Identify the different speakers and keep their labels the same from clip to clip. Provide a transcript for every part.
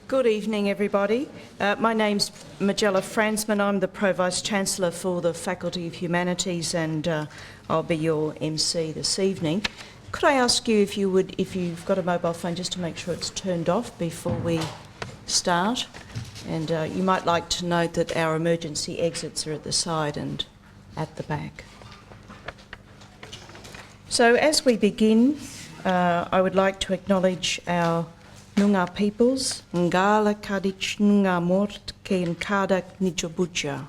Speaker 1: Good evening, everybody. My name's Magella Fransman. I'm the Pro-Vice-Chancellor for the Faculty of Humanities, and I'll be your MC this evening. Could I ask you if you've got a mobile phone, just to make sure it's turned off before we start? And you might like to note that our emergency exits are at the side and at the back. So as we begin, I would like to acknowledge our Noongar peoples, Ngala Kadich Noongar Mort Ke Nkada Nijobuja.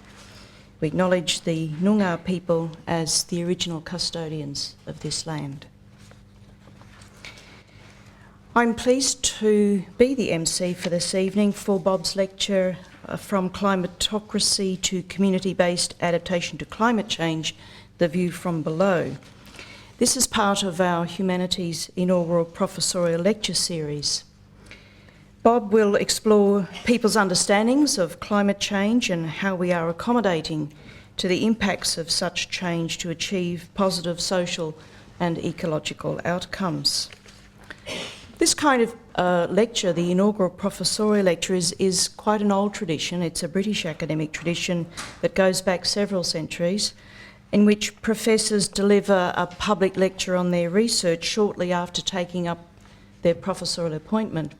Speaker 1: We acknowledge the Noongar people as the original custodians of this land. I'm pleased to be the MC for this evening for Bob's lecture From Climatocracy to Community-Based Adaptation to Climate Change, The View from Below. This is part of our Humanities Inaugural Professorial Lecture Series. Bob will explore people's understandings of climate change and how we are accommodating to the impacts of such change to achieve positive social and ecological outcomes. This kind of lecture, the inaugural professorial lecture, is quite an old tradition. It's a British academic tradition that goes back several centuries, in which professors deliver a public lecture on their research shortly after taking up their professorial appointment.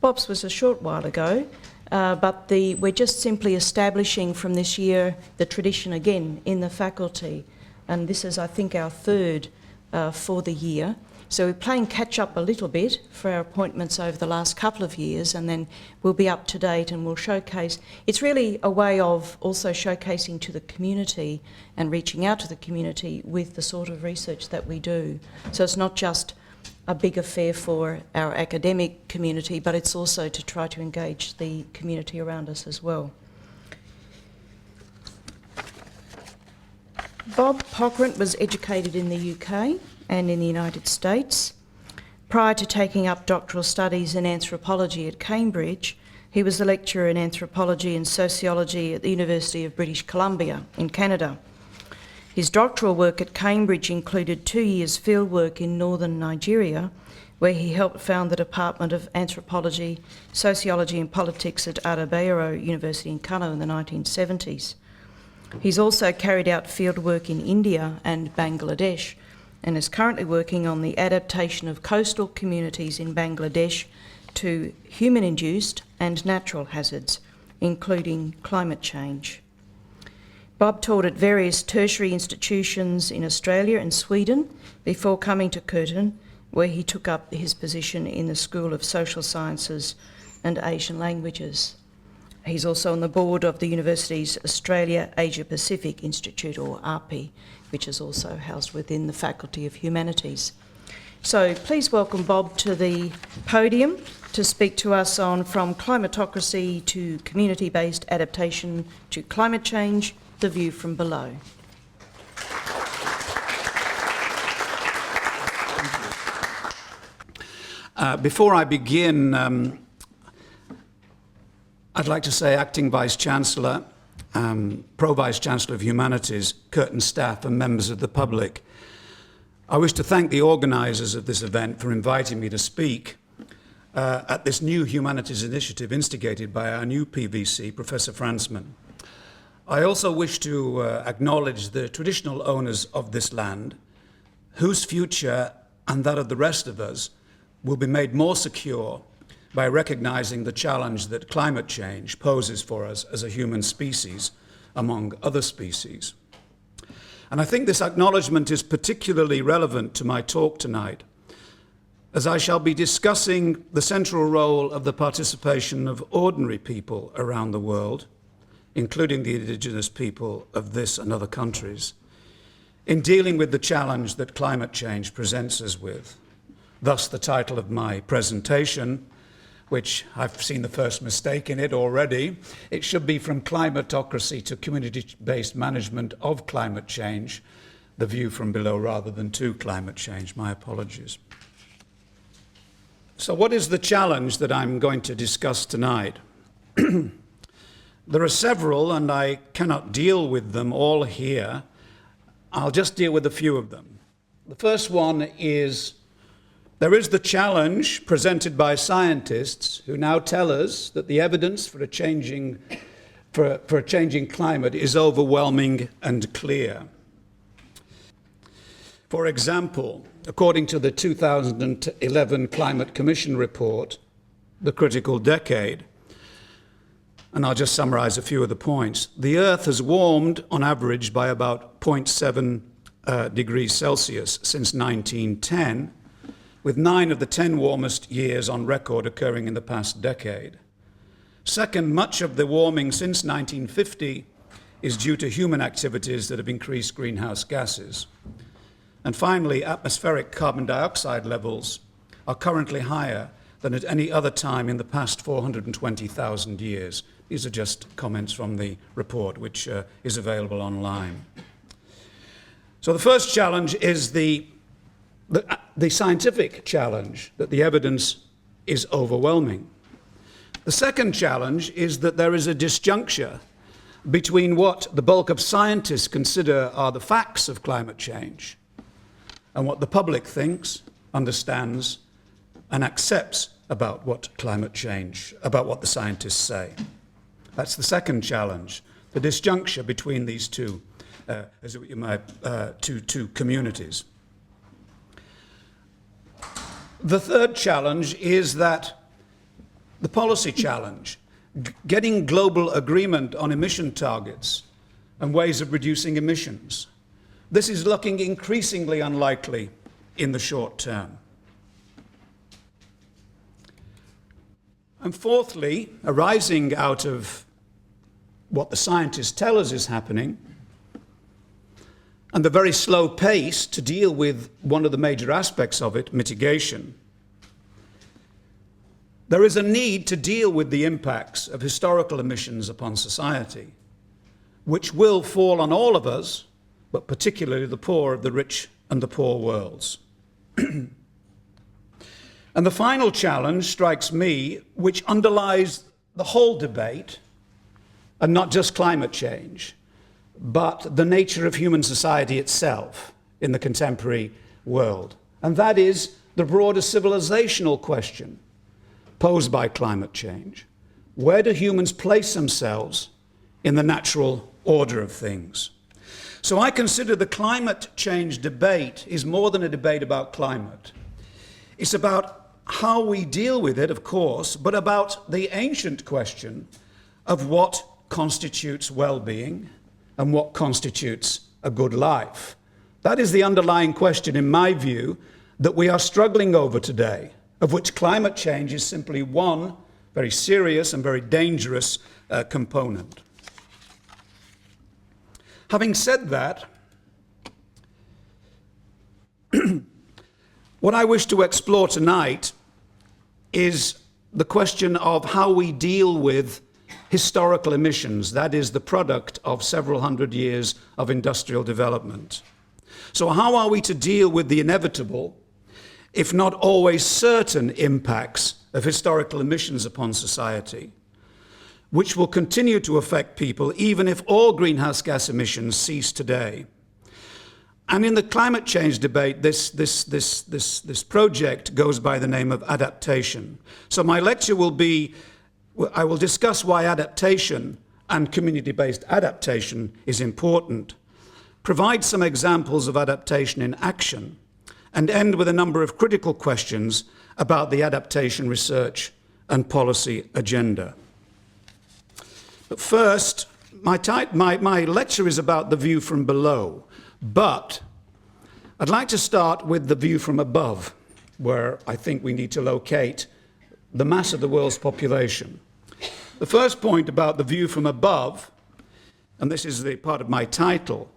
Speaker 1: Bob's was a short while ago, but we're just simply establishing from this year the tradition again in the faculty, and this is, I think, our third for the year. So we're playing catch up a little bit for our appointments over the last couple of years, and then we'll be up to date and we'll showcase. It's really a way of also showcasing to the community and reaching out to the community with the sort of research that we do. So it's not just a big affair for our academic community, but it's also to try to engage the community around us as well. Bob Pokrant was educated in the UK and in the United States. Prior to taking up doctoral studies in anthropology at Cambridge, he was a lecturer in anthropology and sociology at the University of British Columbia in Canada. His doctoral work at Cambridge included 2 years fieldwork in northern Nigeria, where he helped found the Department of Anthropology, Sociology and Politics at Adaptation University in Kano in the 1970s. He's also carried out fieldwork in India and Bangladesh, and is currently working on the adaptation of coastal communities in Bangladesh to human-induced and natural hazards, including climate change. Bob taught at various tertiary institutions in Australia and Sweden before coming to Curtin, where he took up his position in the School of Social Sciences and Asian Languages. He's also on the board of the university's Australia Asia Pacific Institute, or API, which is also housed within the Faculty of Humanities. So please welcome Bob to the podium to speak to us on From Climatocracy to Community-Based Adaptation to Climate Change, The View from Below.
Speaker 2: Before I begin, I'd like to say Acting Vice-Chancellor, Pro-Vice-Chancellor of Humanities, Curtin staff and members of the public, I wish to thank the organisers of this event for inviting me to speak at this new humanities initiative instigated by our new PVC, Professor Fransman. I also wish to acknowledge the traditional owners of this land, whose future and that of the rest of us will be made more secure by recognising the challenge that climate change poses for us as a human species, among other species. And I think this acknowledgement is particularly relevant to my talk tonight, as I shall be discussing the central role of the participation of ordinary people around the world, including the Indigenous people of this and other countries, in dealing with the challenge that climate change presents us with. Thus the title of my presentation, which I've seen the first mistake in it already. It should be From Climatocracy to Community-Based Management of Climate Change, The View from Below rather than to climate change. My apologies. So what is the challenge that I'm going to discuss tonight? There are several, and I cannot deal with them all here. I'll just deal with a few of them. The first one is There is the challenge presented by scientists who now tell us that the evidence for a changing climate is overwhelming and clear. For example, according to the 2011 Climate Commission report, The Critical Decade, and I'll just summarize a few of the points, the Earth has warmed on average by about 0.7 degrees Celsius since 1910, with 9 of the 10 warmest years on record occurring in the past decade. Second, much of the warming since 1950 is due to human activities that have increased greenhouse gases. And finally, atmospheric carbon dioxide levels are currently higher than at any other time in the past 420,000 years. These are just comments from the report, which is available online. So the first challenge is the scientific challenge, that the evidence is overwhelming. The second challenge is that there is a disjuncture between what the bulk of scientists consider are the facts of climate change and what the public thinks, understands, and accepts about what climate change, about what the scientists say. That's the second challenge, the disjuncture between these two communities. The third challenge is that the policy challenge, getting global agreement on emission targets and ways of reducing emissions. This is looking increasingly unlikely in the short term. And fourthly, arising out of what the scientists tell us is happening, and the very slow pace to deal with one of the major aspects of it, mitigation, there is a need to deal with the impacts of historical emissions upon society, which will fall on all of us, but particularly the poor of the rich and the poor worlds. And the final challenge strikes me, which underlies the whole debate, and not just climate change, but the nature of human society itself in the contemporary world. And that is the broader civilizational question posed by climate change. Where do humans place themselves in the natural order of things? So I consider the climate change debate is more than a debate about climate. It's about how we deal with it, of course, but about the ancient question of what constitutes well-being and what constitutes a good life. That is the underlying question, in my view, that we are struggling over today, of which climate change is simply one very serious and very dangerous component. Having said that, what I wish to explore tonight is the question of how we deal with historical emissions, that is the product of several hundred years of industrial development. So how are we to deal with the inevitable, if not always certain, impacts of historical emissions upon society, which will continue to affect people even if all greenhouse gas emissions cease today? And in the climate change debate, this project goes by the name of Adaptation. So my lecture will be, I will discuss why adaptation and community-based adaptation is important, provide some examples of adaptation in action, and end with a number of critical questions about the adaptation research and policy agenda. But first, my lecture is about the view from below, but I'd like to start with the view from above, where I think we need to locate the mass of the world's population. The first point about the view from above, and this is the part of my title,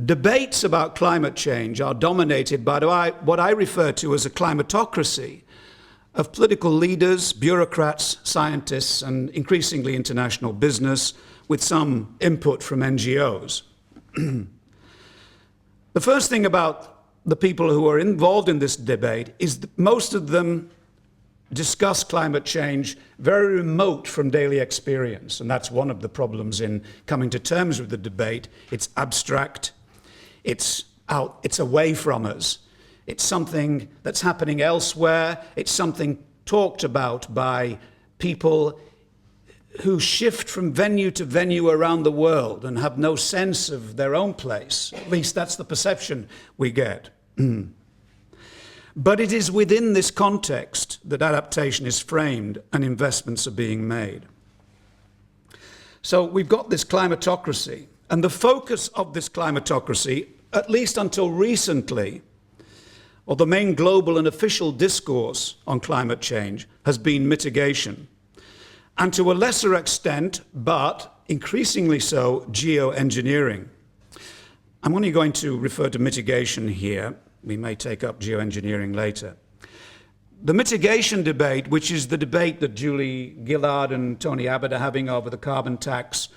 Speaker 2: debates about climate change are dominated by what I refer to as a climatocracy of political leaders, bureaucrats, scientists, and increasingly international business, with some input from NGOs. The first thing about the people who are involved in this debate is that most of them discuss climate change very remote from daily experience, and that's one of the problems in coming to terms with the debate. It's abstract, it's away from us. It's something that's happening elsewhere. It's something talked about by people who shift from venue to venue around the world and have no sense of their own place. At least that's the perception we get. But it is within this context that adaptation is framed and investments are being made. So we've got this climatocracy, and the focus of this climatocracy, at least until recently, or the main global and official discourse on climate change has been mitigation. And to a lesser extent, but increasingly so, geoengineering. I'm only going to refer to mitigation here. We may take up geoengineering later. The mitigation debate, which is the debate that Julie Gillard and Tony Abbott are having over the carbon tax,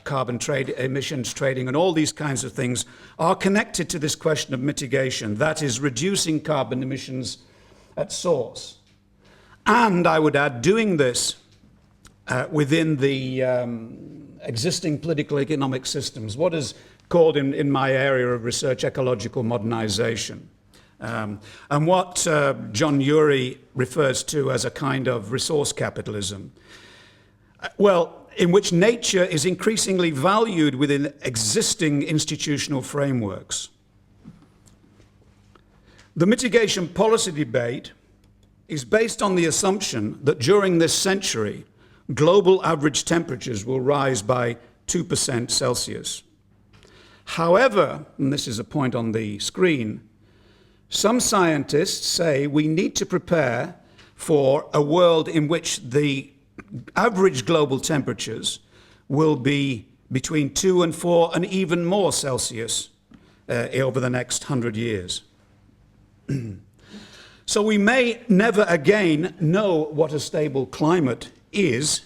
Speaker 2: carbon trade, emissions trading, and all these kinds of things, are connected to this question of mitigation, that is, reducing carbon emissions at source. And I would add, doing this within the existing political economic systems, what is called in my area of research ecological modernization, and what John Urey refers to as a kind of resource capitalism. Well, in which nature is increasingly valued within existing institutional frameworks. The mitigation policy debate is based on the assumption that during this century, global average temperatures will rise by 2% Celsius. However, and this is a point on the screen, some scientists say we need to prepare for a world in which the average global temperatures will be between 2 and 4 and even more Celsius over the next 100 years. So we may never again know what a stable climate is,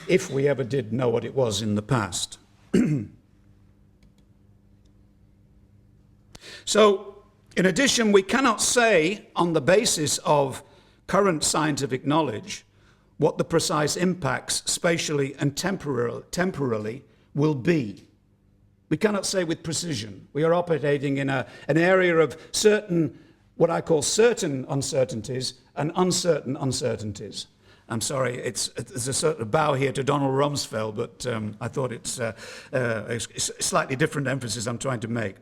Speaker 2: if we ever did know what it was in the past. So, in addition, we cannot say, on the basis of current scientific knowledge, what the precise impacts spatially and temporally will be. We cannot say with precision. We are operating in an area of certain, what I call certain uncertainties and uncertain uncertainties. I'm sorry, there's a sort of bow here to Donald Rumsfeld, but I thought it's a slightly different emphasis I'm trying to make.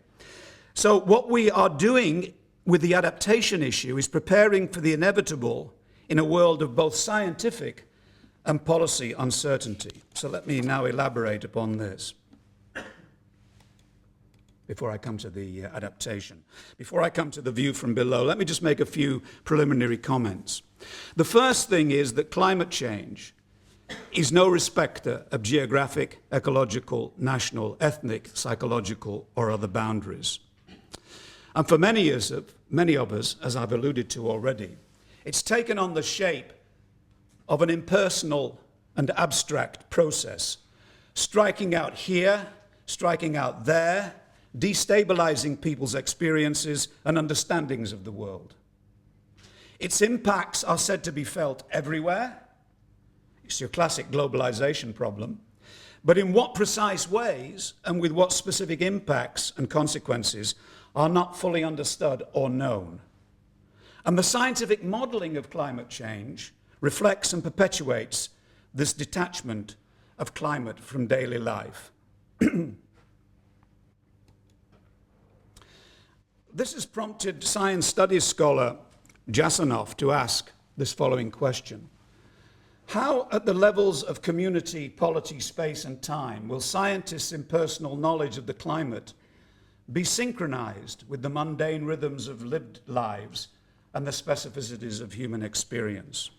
Speaker 2: So what we are doing with the adaptation issue is preparing for the inevitable in a world of both scientific and policy uncertainty. So let me now elaborate upon this before I come to the adaptation. Before I come to the view from below, let me just make a few preliminary comments. The first thing is that climate change is no respecter of geographic, ecological, national, ethnic, psychological, or other boundaries. And for many of us, as I've alluded to already, it's taken on the shape of an impersonal and abstract process, striking out here, striking out there, destabilizing people's experiences and understandings of the world. Its impacts are said to be felt everywhere. It's your classic globalization problem. But in what precise ways and with what specific impacts and consequences are not fully understood or known. And the scientific modeling of climate change reflects and perpetuates this detachment of climate from daily life. This has prompted science studies scholar Jasanoff to ask this following question. How, at the levels of community, polity, space, and time, will scientists' impersonal knowledge of the climate be synchronized with the mundane rhythms of lived lives and the specificities of human experience?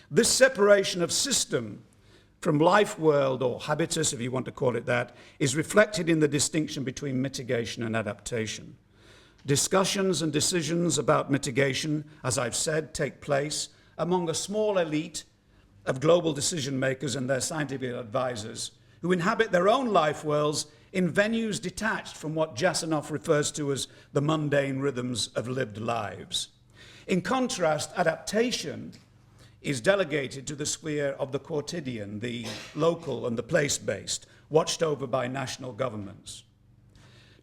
Speaker 2: This separation of system from life world, or habitus, if you want to call it that, is reflected in the distinction between mitigation and adaptation. Discussions and decisions about mitigation, as I've said, take place among a small elite of global decision makers and their scientific advisors who inhabit their own life worlds in venues detached from what Jasanoff refers to as the mundane rhythms of lived lives. In contrast, adaptation is delegated to the sphere of the quotidian, the local and the place-based, watched over by national governments.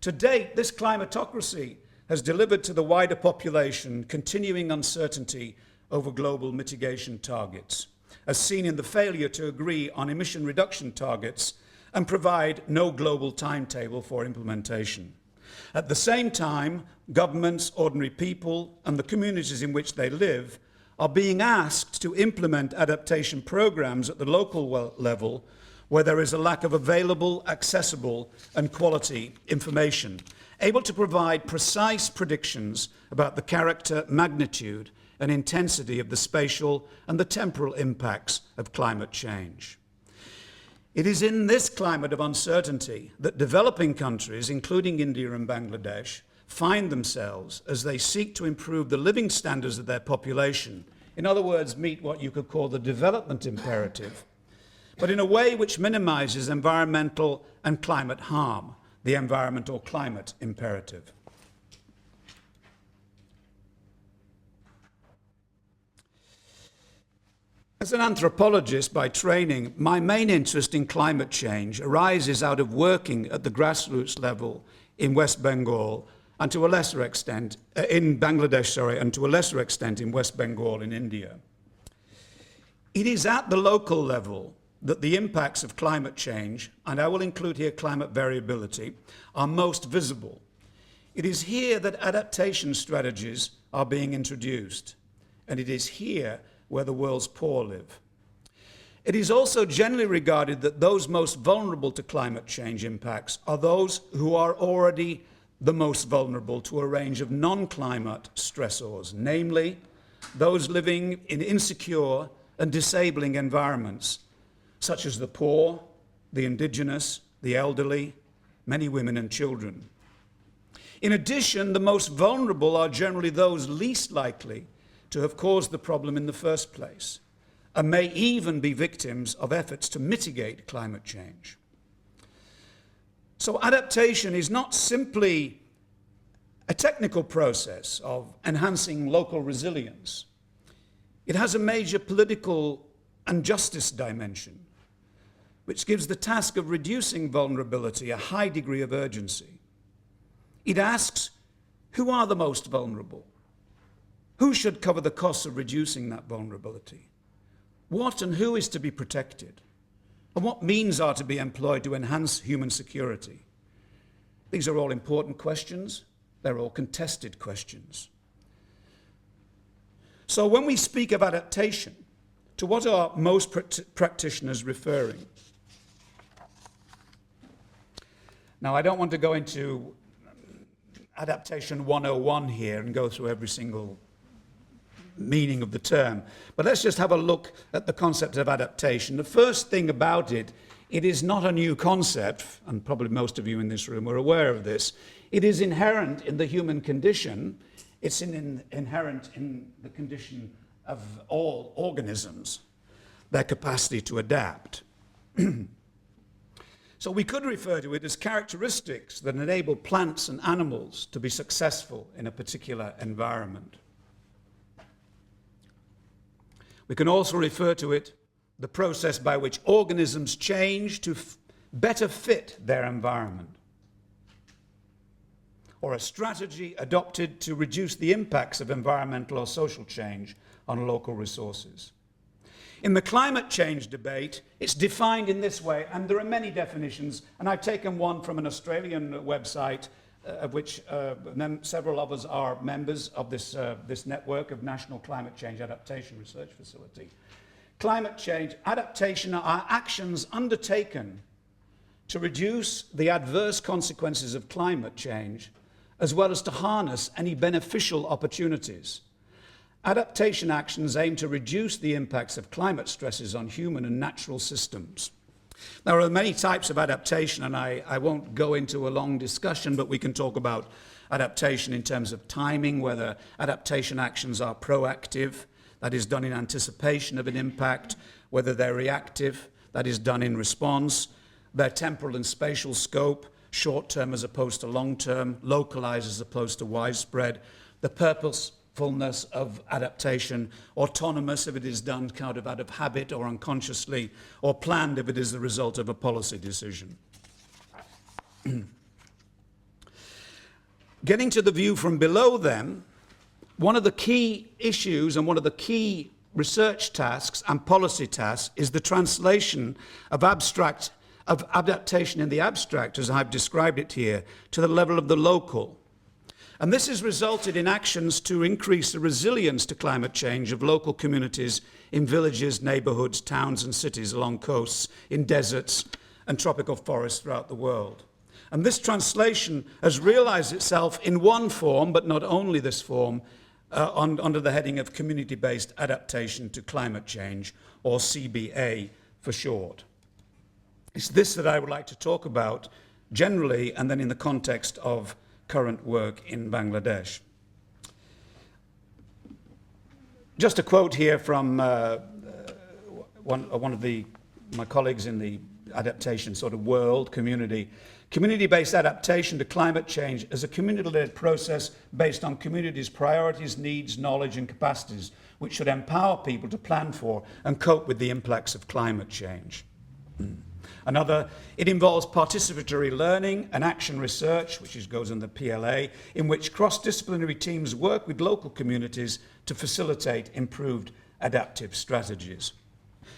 Speaker 2: To date, this climatocracy has delivered to the wider population continuing uncertainty over global mitigation targets, as seen in the failure to agree on emission reduction targets and provide no global timetable for implementation. At the same time, governments, ordinary people, and the communities in which they live are being asked to implement adaptation programs at the local level where there is a lack of available, accessible, and quality information, able to provide precise predictions about the character, magnitude, and intensity of the spatial and the temporal impacts of climate change. It is in this climate of uncertainty that developing countries, including India and Bangladesh, find themselves as they seek to improve the living standards of their population. In other words, meet what you could call the development imperative, but in a way which minimizes environmental and climate harm, the environment or climate imperative. As an anthropologist by training, my main interest in climate change arises out of working at the grassroots level in West Bengal and to a lesser extent, in Bangladesh, and to a lesser extent in West Bengal in India. It is at the local level that the impacts of climate change, and I will include here climate variability, are most visible. It is here that adaptation strategies are being introduced, and it is here where the world's poor live. It is also generally regarded that those most vulnerable to climate change impacts are those who are already the most vulnerable to a range of non-climate stressors, namely those living in insecure and disabling environments, such as the poor, the indigenous, the elderly, many women and children. In addition, the most vulnerable are generally those least likely to have caused the problem in the first place, and may even be victims of efforts to mitigate climate change. So adaptation is not simply a technical process of enhancing local resilience. It has a major political and justice dimension, which gives the task of reducing vulnerability a high degree of urgency. It asks, who are the most vulnerable? Who should cover the costs of reducing that vulnerability? What and who is to be protected? And what means are to be employed to enhance human security? These are all important questions. They're all contested questions. So when we speak of adaptation, to what are most practitioners referring? Now, I don't want to go into Adaptation 101 here and go through every single meaning of the term, but let's just have a look at the concept of adaptation. The first thing about it, it is not a new concept, and probably most of you in this room are aware of this. It is inherent in the human condition. It's inherent in the condition of all organisms, their capacity to adapt. So we could refer to it as characteristics that enable plants and animals to be successful in a particular environment. We can also refer to it the process by which organisms change to better fit their environment, or a strategy adopted to reduce the impacts of environmental or social change on local resources. In the climate change debate, it's defined in this way, and there are many definitions, and I've taken one from an Australian website, of which several of us are members of this network of National Climate Change Adaptation Research Facility. Climate change adaptation are actions undertaken to reduce the adverse consequences of climate change, as well as to harness any beneficial opportunities. Adaptation actions aim to reduce the impacts of climate stresses on human and natural systems. There are many types of adaptation, and I won't go into a long discussion, but we can talk about adaptation in terms of timing, whether adaptation actions are proactive, that is done in anticipation of an impact, whether they're reactive, that is done in response, their temporal and spatial scope, short-term as opposed to long-term, localized as opposed to widespread, the purposefulness of adaptation, autonomous if it is done out of habit or unconsciously, or planned if it is the result of a policy decision. Getting to the view from below them, one of the key issues and one of the key research tasks and policy tasks is the translation of adaptation in the abstract, as I've described it here, to the level of the local. And this has resulted in actions to increase the resilience to climate change of local communities in villages, neighborhoods, towns and cities along coasts, in deserts and tropical forests throughout the world. And this translation has realized itself in one form, but not only this form, under the heading of community-based adaptation to climate change, or CBA for short. It's this that I would like to talk about generally and then in the context of current work in Bangladesh. Just a quote here from one of my colleagues in the adaptation sort of world community. Community-based adaptation to climate change is a community-led process based on communities' priorities, needs, knowledge and capacities, which should empower people to plan for and cope with the impacts of climate change. Another, it involves participatory learning and action research, which goes in the PLA, in which cross-disciplinary teams work with local communities to facilitate improved adaptive strategies.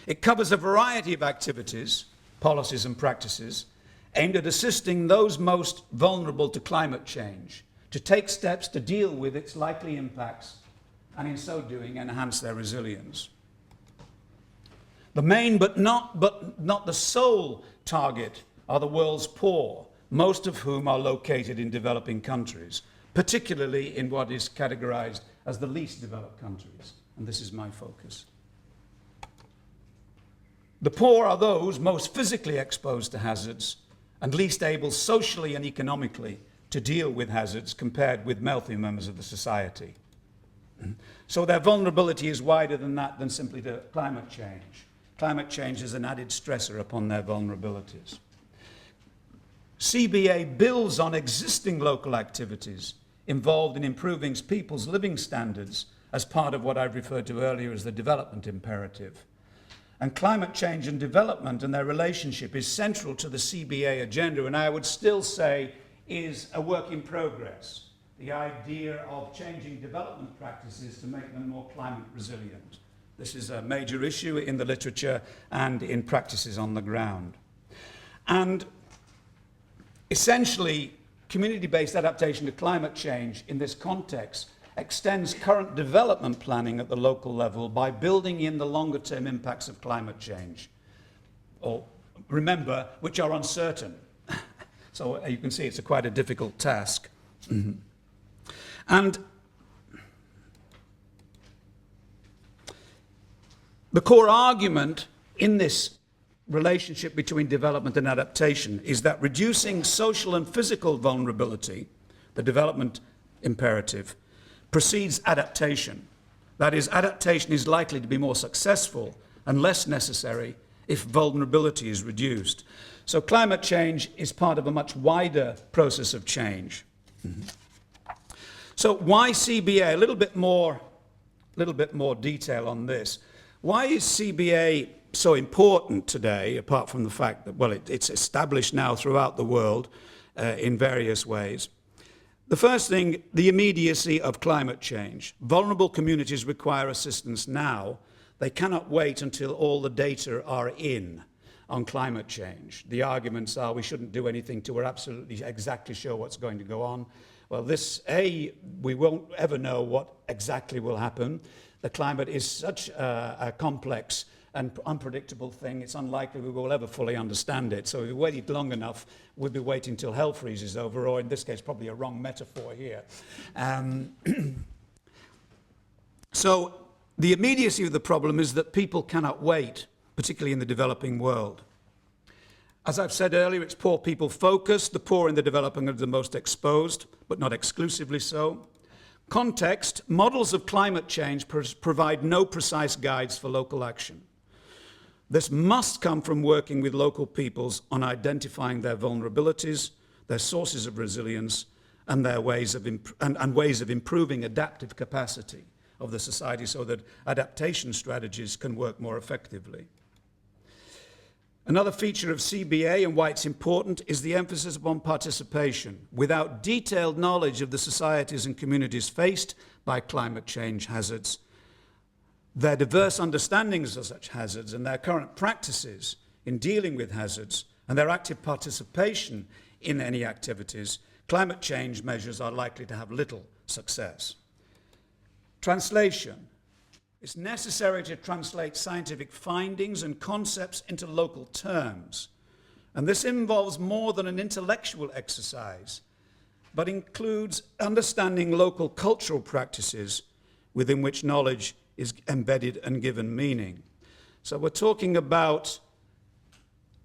Speaker 2: It covers a variety of activities, policies and practices aimed at assisting those most vulnerable to climate change to take steps to deal with its likely impacts and in so doing enhance their resilience. The main but not the sole target are the world's poor, most of whom are located in developing countries, particularly in what is categorized as the least developed countries, and this is my focus. The poor are those most physically exposed to hazards and least able socially and economically to deal with hazards compared with wealthy members of the society. So their vulnerability is wider than that, than simply to climate change. Climate change is an added stressor upon their vulnerabilities. CBA builds on existing local activities involved in improving people's living standards as part of what I referred to earlier as the development imperative. And climate change and development and their relationship is central to the CBA agenda, and I would still say is a work in progress. The idea of changing development practices to make them more climate resilient. This is a major issue in the literature and in practices on the ground. And essentially, community-based adaptation to climate change in this context extends current development planning at the local level by building in the longer-term impacts of climate change, or remember, which are uncertain. So you can see it's quite a difficult task. And the core argument in this relationship between development and adaptation is that reducing social and physical vulnerability, the development imperative, precedes adaptation. That is, adaptation is likely to be more successful and less necessary if vulnerability is reduced. So climate change is part of a much wider process of change. So why CBA? A little bit more detail on this. Why is CBA so important today, apart from the fact that, well, it's established now throughout the world in various ways? The first thing, the immediacy of climate change. Vulnerable communities require assistance now. They cannot wait until all the data are in on climate change. The arguments are we shouldn't do anything till we're absolutely exactly sure what's going to go on. Well, we won't ever know what exactly will happen. The climate is such a complex and unpredictable thing, it's unlikely we will ever fully understand it. So if we waited long enough, we'll be waiting till hell freezes over, or in this case, probably a wrong metaphor here. So the immediacy of the problem is that people cannot wait, particularly in the developing world. As I've said earlier, it's poor people focused. The poor in the developing are the most exposed, but not exclusively so. Context, models of climate change provide no precise guides for local action. This must come from working with local peoples on identifying their vulnerabilities, their sources of resilience, and their ways of improving adaptive capacity of the society so that adaptation strategies can work more effectively. Another feature of CBA and why it's important is the emphasis upon participation. Without detailed knowledge of the societies and communities faced by climate change hazards, their diverse understandings of such hazards and their current practices in dealing with hazards and their active participation in any activities, climate change measures are likely to have little success. Translation. It's necessary to translate scientific findings and concepts into local terms. And this involves more than an intellectual exercise, but includes understanding local cultural practices within which knowledge is embedded and given meaning. So we're talking about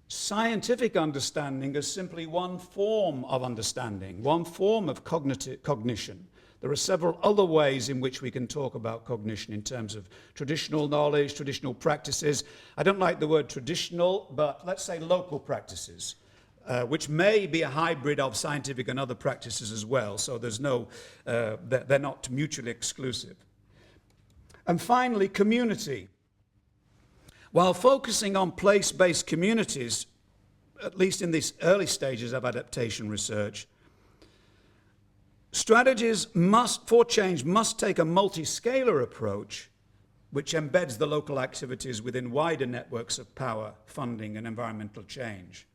Speaker 2: scientific understanding as simply one form of understanding, one form of cognition. There are several other ways in which we can talk about cognition in terms of traditional knowledge, traditional practices. I don't like the word traditional, but let's say local practices, which may be a hybrid of scientific and other practices as well. So there's no, they're not mutually exclusive. And finally, community. While focusing on place-based communities, at least in these early stages of adaptation research, strategies for change must take a multi-scalar approach which embeds the local activities within wider networks of power, funding, and environmental change.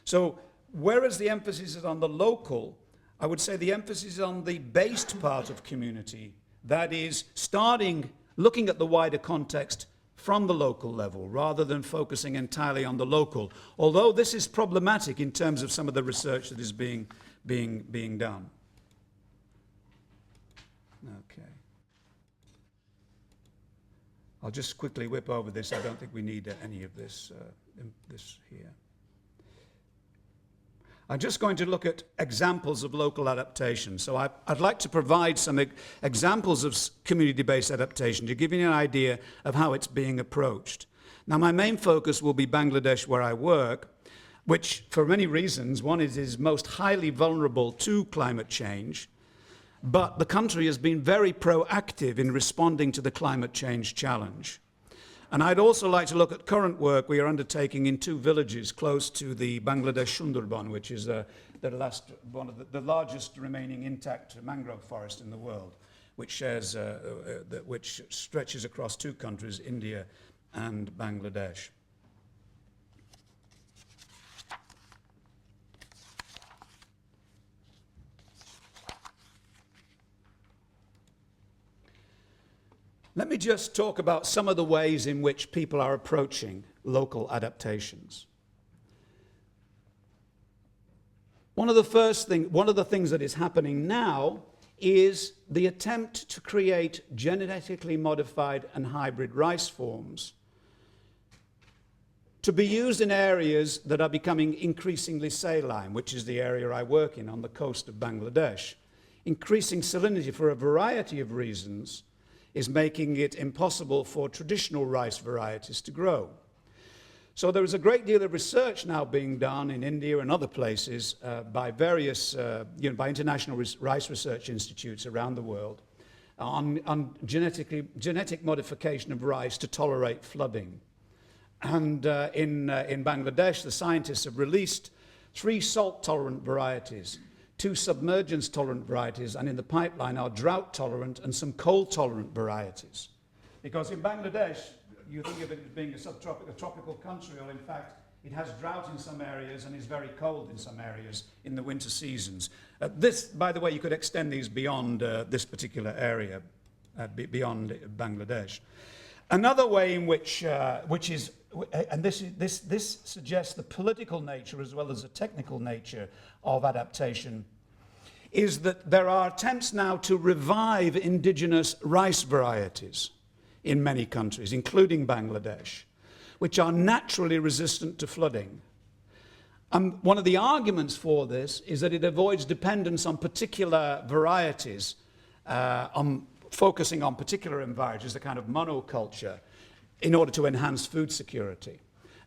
Speaker 2: So whereas the emphasis is on the local, I would say the emphasis is on the based part of community, that is, looking at the wider context from the local level rather than focusing entirely on the local, although this is problematic in terms of some of the research that is being done. Okay. I'll just quickly whip over this. I don't think we need any of this, this here. I'm just going to look at examples of local adaptation. So I'd like to provide some examples of community-based adaptation to give you an idea of how it's being approached. Now, my main focus will be Bangladesh, where I work, which, for many reasons, one is most highly vulnerable to climate change, but the country has been very proactive in responding to the climate change challenge. And I'd also like to look at current work we are undertaking in 2 villages close to the Bangladesh Sundarban, which is one of the largest remaining intact mangrove forest in the world, which stretches across 2 countries, India and Bangladesh. Let me just talk about some of the ways in which people are approaching local adaptations. One of the things that is happening now is the attempt to create genetically modified and hybrid rice forms to be used in areas that are becoming increasingly saline, which is the area I work in on the coast of Bangladesh. Increasing salinity for a variety of reasons is making it impossible for traditional rice varieties to grow. So there is a great deal of research now being done in India and other places by various, by international rice research institutes around the world on genetic modification of rice to tolerate flooding. And in Bangladesh, the scientists have released 3 salt-tolerant varieties, 2 submergence-tolerant varieties, and in the pipeline are drought-tolerant and some cold-tolerant varieties. Because in Bangladesh, you think of it as being a tropical country, or in fact, it has drought in some areas and is very cold in some areas in the winter seasons. This, by the way, you could extend these beyond this particular area, beyond Bangladesh. Another way in which this suggests the political nature as well as the technical nature of adaptation, is that there are attempts now to revive indigenous rice varieties in many countries, including Bangladesh, which are naturally resistant to flooding. One of the arguments for this is that it avoids dependence on particular varieties, focusing on particular varieties, the kind of monoculture, in order to enhance food security.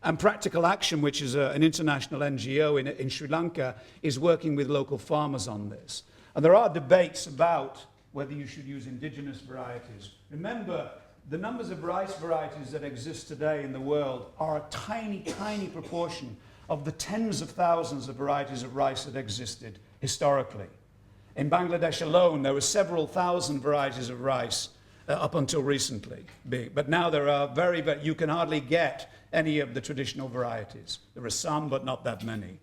Speaker 2: And Practical Action, which is an international NGO in Sri Lanka, is working with local farmers on this. And there are debates about whether you should use indigenous varieties. Remember, the numbers of rice varieties that exist today in the world are a tiny, tiny proportion of the tens of thousands of varieties of rice that existed historically. In Bangladesh alone, there were several thousand varieties of rice up until recently. But now there are you can hardly get any of the traditional varieties. There are some, but not that many.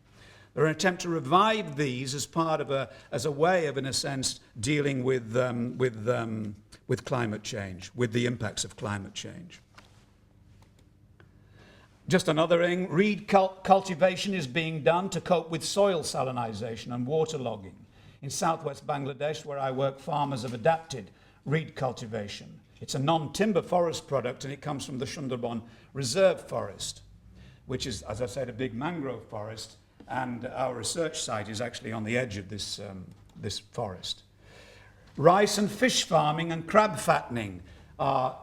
Speaker 2: There are an attempt to revive these as part of as a way of, in a sense, dealing with climate change, with the impacts of climate change. Just another thing, reed cultivation is being done to cope with soil salinization and waterlogging. In southwest Bangladesh, where I work, farmers have adapted reed cultivation. It's a non-timber forest product, and it comes from the Sundarban Reserve Forest, which is, as I said, a big mangrove forest, and our research site is actually on the edge of this forest. Rice and fish farming and crab fattening are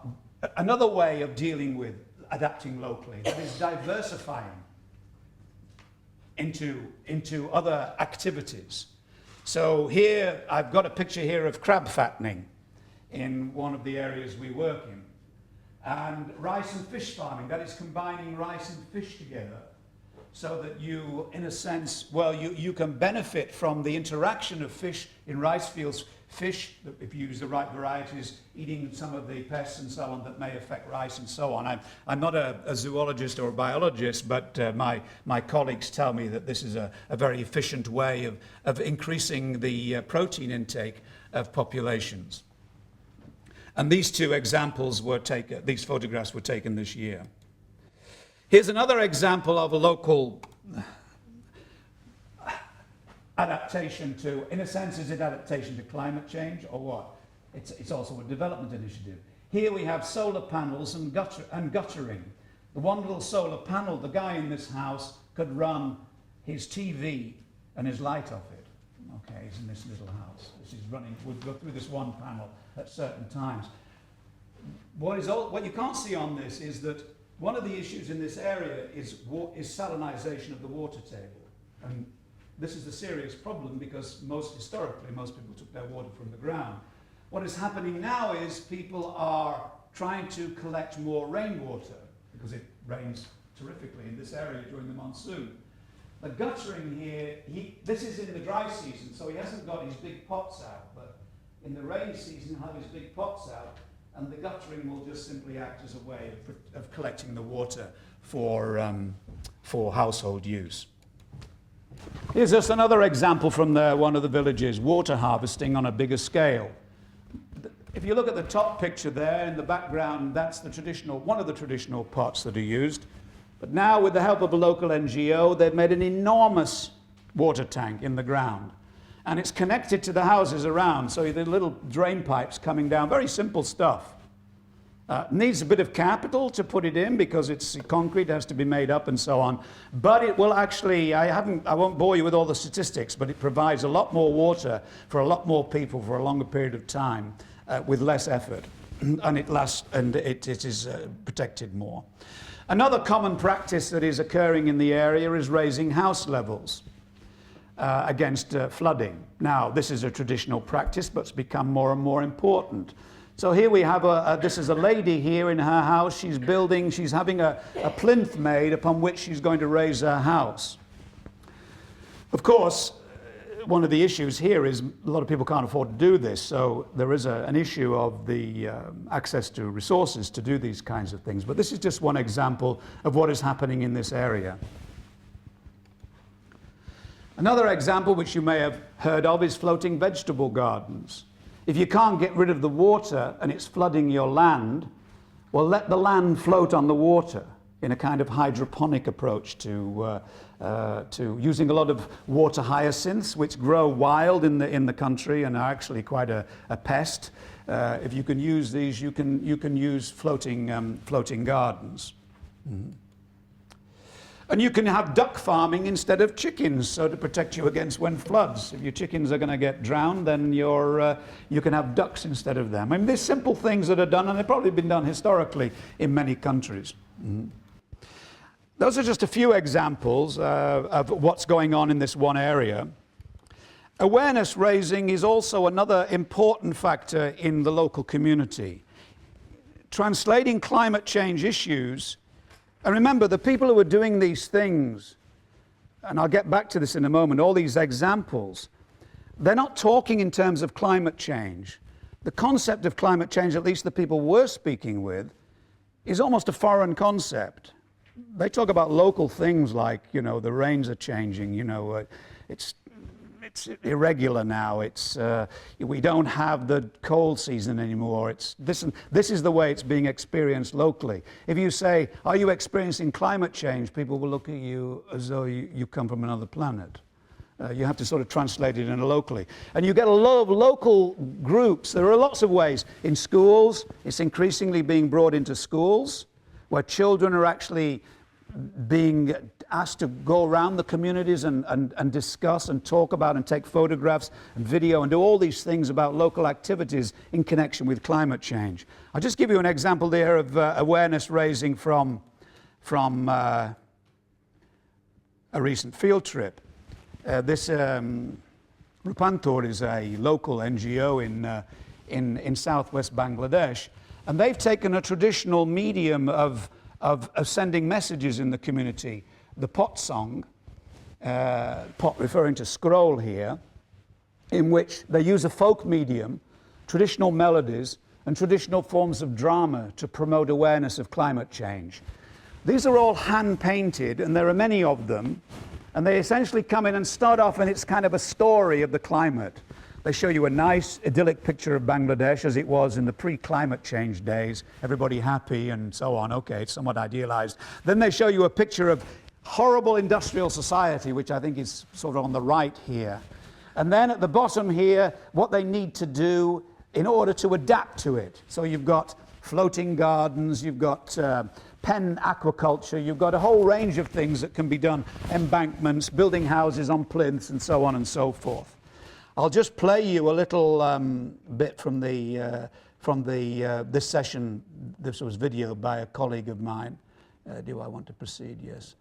Speaker 2: another way of dealing with adapting locally, that is diversifying into other activities. So here, I've got a picture here of crab fattening in one of the areas we work in. And rice and fish farming, that is combining rice and fish together so that you, in a sense, well, you can benefit from the interaction of fish in rice fields. Fish, if you use the right varieties, eating some of the pests and so on that may affect rice and so on. I'm not a zoologist or a biologist, but my colleagues tell me that this is a very efficient way of increasing the protein intake of populations. And these two examples were taken, these photographs were taken this year. Here's another example of a local adaptation to, in a sense, is it adaptation to climate change or what? It's also a development initiative. Here we have solar panels and guttering. The one little solar panel, the guy in this house could run his TV and his light off it. Okay, he's in this little house. This is running, we'll go through this one panel at certain times. What you can't see on this is that one of the issues in this area is salinization of the water table. And this is a serious problem because historically, most people took their water from the ground. What is happening now is people are trying to collect more rainwater because it rains terrifically in this area during the monsoon. The guttering here, this is in the dry season, so he hasn't got his big pots out, but in the rainy season he'll have his big pots out, and the guttering will just simply act as a way of collecting the water for household use. Here's just another example from one of the villages, water harvesting on a bigger scale. If you look at the top picture there in the background, that's one of the traditional pots that are used. But now, with the help of a local NGO, they've made an enormous water tank in the ground. And it's connected to the houses around, so the little drain pipes coming down, very simple stuff. Needs a bit of capital to put it in because it's concrete, has to be made up and so on. But it will actually, I won't bore you with all the statistics, but it provides a lot more water for a lot more people for a longer period of time with less effort. And it lasts, and it is protected more. Another common practice that is occurring in the area is raising house levels against flooding. Now, this is a traditional practice, but it's become more and more important. So here we have this is a lady here in her house. She's having a plinth made upon which she's going to raise her house. Of course, one of the issues here is a lot of people can't afford to do this, so there is an issue of the access to resources to do these kinds of things. But this is just one example of what is happening in this area. Another example, which you may have heard of, is floating vegetable gardens. If you can't get rid of the water and it's flooding your land, well, let the land float on the water in a kind of hydroponic approach to using a lot of water hyacinths, which grow wild in the country and are actually quite a pest. If you can use these, you can use floating gardens. Mm-hmm. And you can have duck farming instead of chickens, so to protect you against when floods. If your chickens are going to get drowned, then you can have ducks instead of them. I mean, there's simple things that are done, and they've probably been done historically in many countries. Mm-hmm. Those are just a few examples of what's going on in this one area. Awareness raising is also another important factor in the local community. translating climate change issues. And remember, the people who are doing these things, and I'll get back to this in a moment, all these examples, they're not talking in terms of climate change. The concept of climate change, at least the people we're speaking with, is almost a foreign concept. They talk about local things like, you know, the rains are changing, you know, it's irregular now, we don't have the cold season anymore, this is the way it's being experienced locally. If you say, are you experiencing climate change, people will look at you as though you come from another planet. You have to sort of translate it in locally. And you get a lot of local groups. There are lots of ways. In schools, it's increasingly being brought into schools, where children are actually being asked to go around the communities and discuss and talk about and take photographs and video and do all these things about local activities in connection with climate change. I'll just give you an example there of awareness raising from a recent field trip. This Rupantor is a local NGO in southwest Bangladesh, and they've taken a traditional medium of sending messages in the community, the pot song, pot referring to scroll here, in which they use a folk medium, traditional melodies, and traditional forms of drama to promote awareness of climate change. These are all hand-painted, and there are many of them, and they essentially come in and start off, and it's kind of a story of the climate. They show you a nice, idyllic picture of Bangladesh as it was in the pre-climate change days, everybody happy and so on. Okay, it's somewhat idealized. Then they show you a picture of horrible industrial society, which I think is sort of on the right here. And then at the bottom here, what they need to do in order to adapt to it. So you've got floating gardens, you've got pen aquaculture, you've got a whole range of things that can be done, embankments, building houses on plinths, and so on and so forth. I'll just play you a little bit from this session. This was videoed by a colleague of mine. Do I want to proceed? Yes.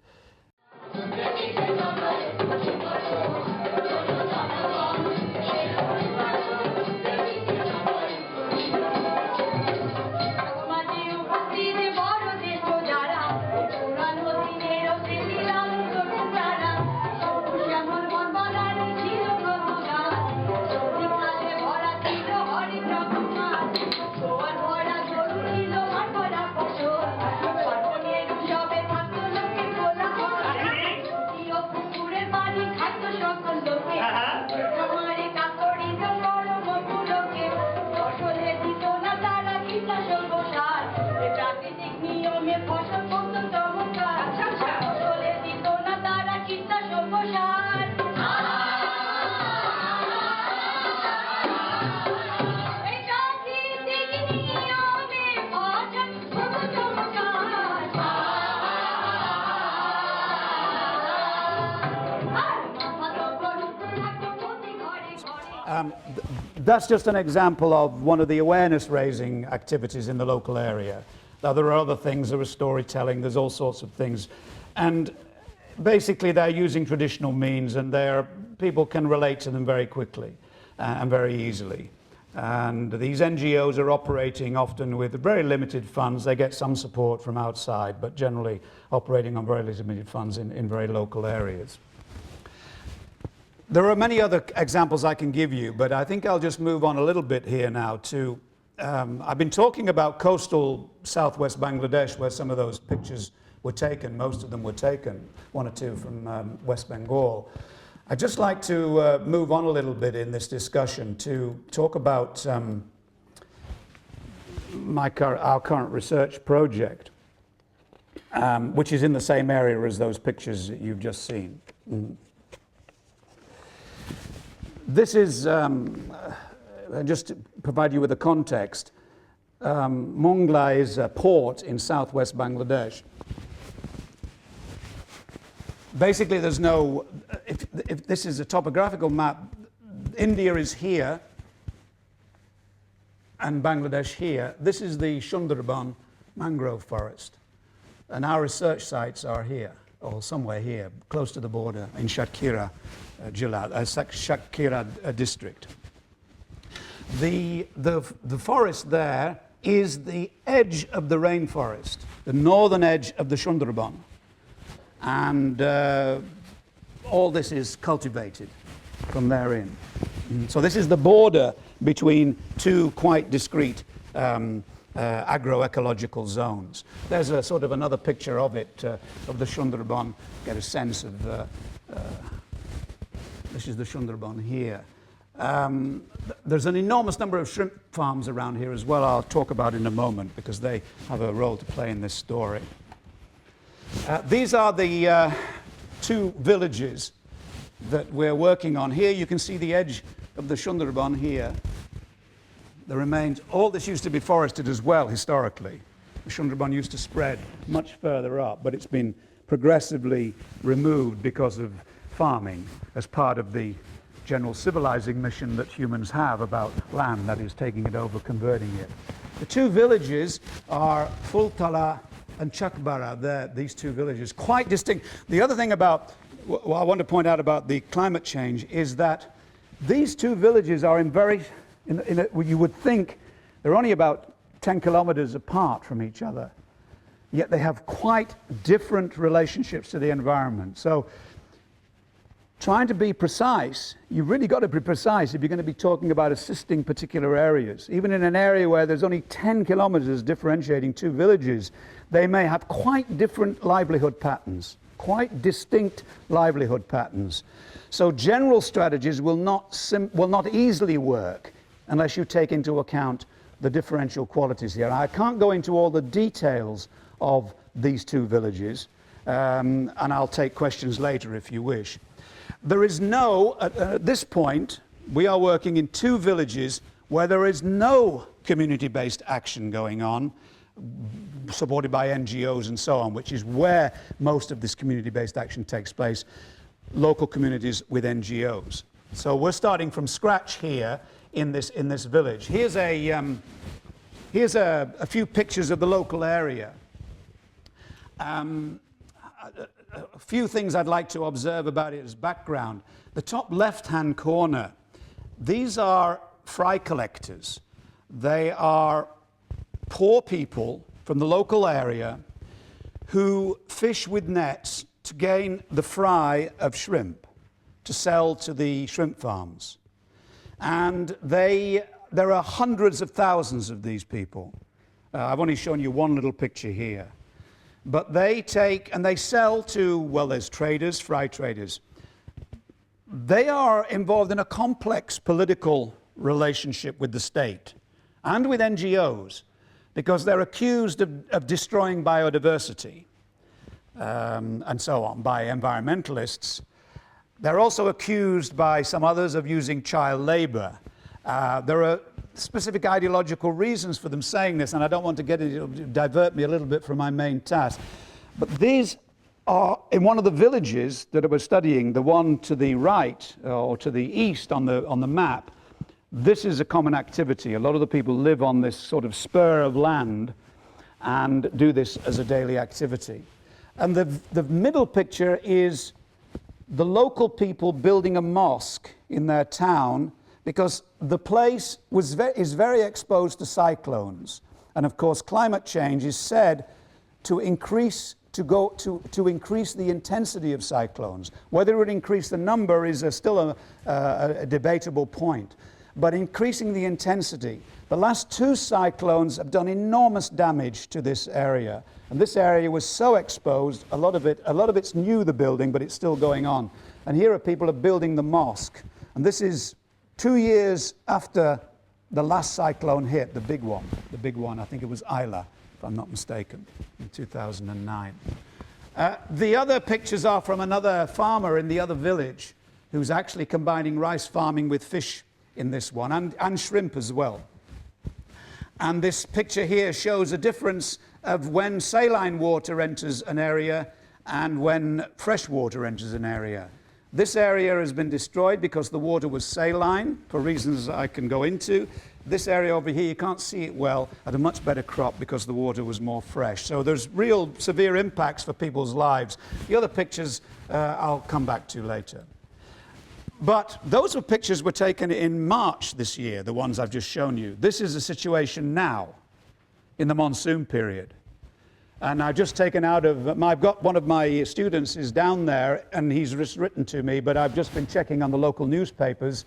Speaker 2: That's just an example of one of the awareness-raising activities in the local area. Now, there are other things, there is storytelling, there's all sorts of things. And basically, they're using traditional means, and people can relate to them very quickly and very easily. And these NGOs are operating often with very limited funds. They get some support from outside, but generally operating on very limited funds in very local areas. There are many other examples I can give you, but I think I'll just move on a little bit here now to, I've been talking about coastal southwest Bangladesh, where some of those pictures were taken. Most of them were taken, one or two from West Bengal. I'd just like to move on a little bit in this discussion to talk about our current research project, which is in the same area as those pictures that you've just seen. This is, just to provide you with a context, Mongla is a port in southwest Bangladesh. Basically, there's no, if this is a topographical map, India is here and Bangladesh here. This is the Sundarban mangrove forest. And our research sites are here, or somewhere here, close to the border in Satkhira Satkhira district. The forest there is the edge of the rainforest, the northern edge of the Sundarban. And all this is cultivated from therein. So this is the border between two quite discrete agroecological zones. There's a sort of another picture of it, of the Sundarban. Get a sense of, this is the Sundarban here. There's an enormous number of shrimp farms around here as well, I'll talk about in a moment, because they have a role to play in this story. These are the two villages that we're working on. Here you can see the edge of the Sundarban here. The remains, all this used to be forested as well historically. The Sundarban used to spread much further up, but it's been progressively removed because of farming as part of the general civilizing mission that humans have about land, that is, taking it over, converting it. The two villages are Fultala and Chakbara, these two villages, quite distinct. The other thing about, what I want to point out about the climate change is that these two villages are you would think they're only about 10 kilometers apart from each other, yet they have quite different relationships to the environment. So trying to be precise, you've really got to be precise if you're going to be talking about assisting particular areas. Even in an area where there's only 10 kilometers differentiating two villages, they may have quite different livelihood patterns, quite distinct livelihood patterns. So general strategies will not easily work unless you take into account the differential qualities here. I can't go into all the details of these two villages, and I'll take questions later if you wish. There is no, at this point, we are working in two villages where there is no community-based action going on, supported by NGOs and so on, which is where most of this community-based action takes place, local communities with NGOs. So we're starting from scratch here in this village. Here's a few pictures of the local area. A few things I'd like to observe about it as background. The top left-hand corner, these are fry collectors. They are poor people from the local area who fish with nets to gain the fry of shrimp to sell to the shrimp farms. And there are hundreds of thousands of these people. I've only shown you one little picture here. But they take and they sell to, well, there's traders, fry traders. They are involved in a complex political relationship with the state and with NGOs because they're accused of destroying biodiversity and so on by environmentalists. They're also accused by some others of using child labor. There are specific ideological reasons for them saying this, and I don't want to divert me a little bit from my main task. But these are, in one of the villages that I was studying, the one to the right or to the east on the map, this is a common activity. A lot of the people live on this sort of spur of land and do this as a daily activity. And the middle picture is the local people building a mosque in their town because the place is very exposed to cyclones. And of course, climate change is said to increase the intensity of cyclones. Whether it would increase the number is still a debatable point. But increasing the intensity. The last two cyclones have done enormous damage to this area. And this area was so exposed, a lot of it's new, the building, but it's still going on. And here are people building the mosque. And this is 2 years after the last cyclone hit, the big one, I think it was Isla, if I'm not mistaken, in 2009. The other pictures are from another farmer in the other village who's actually combining rice farming with fish in this one, and shrimp as well. And this picture here shows a difference of when saline water enters an area and when fresh water enters an area. This area has been destroyed because the water was saline, for reasons I can go into. This area over here, you can't see it well, had a much better crop because the water was more fresh. So there's real severe impacts for people's lives. The other pictures I'll come back to later. But those were pictures were taken in March this year, the ones I've just shown you. This is the situation now. in the monsoon period. And I've just taken out of, I've got one of my students is down there, and he's just written to me, but I've just been checking on the local newspapers.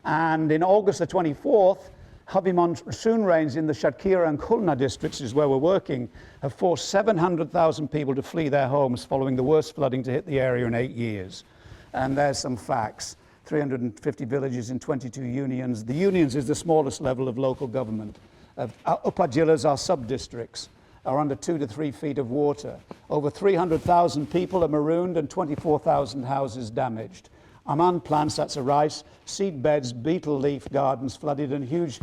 Speaker 2: And in August the 24th, heavy monsoon rains in the Shadkira and Khulna districts, is where we're working, have forced 700,000 people to flee their homes following the worst flooding to hit the area in 8 years. And there's some facts. 350 villages in 22 unions. The unions is the smallest level of local government. Upper Jillas, our sub-districts, are under 2 to 3 feet of water. Over 300,000 people are marooned and 24,000 houses damaged. Aman plants, that's a rice, seed beds, beetle leaf gardens flooded, and huge